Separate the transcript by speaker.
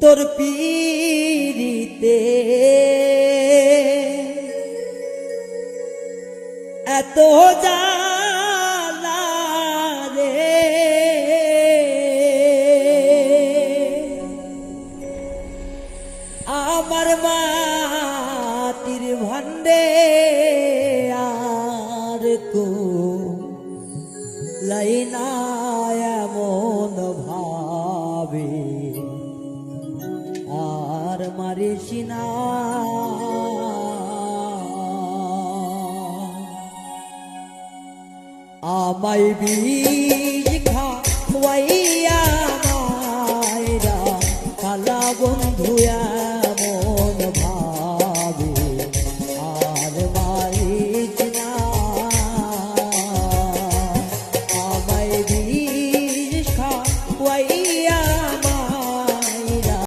Speaker 1: তোর পীড়িতে এত জ্বালা রে, আমার মাটির ভান্ডে আর কো লাইনা এমন ভাবে আর মারিস না। আমায় বীজ খাওয়াইয়া মায়রা কালা বন্ধুয়া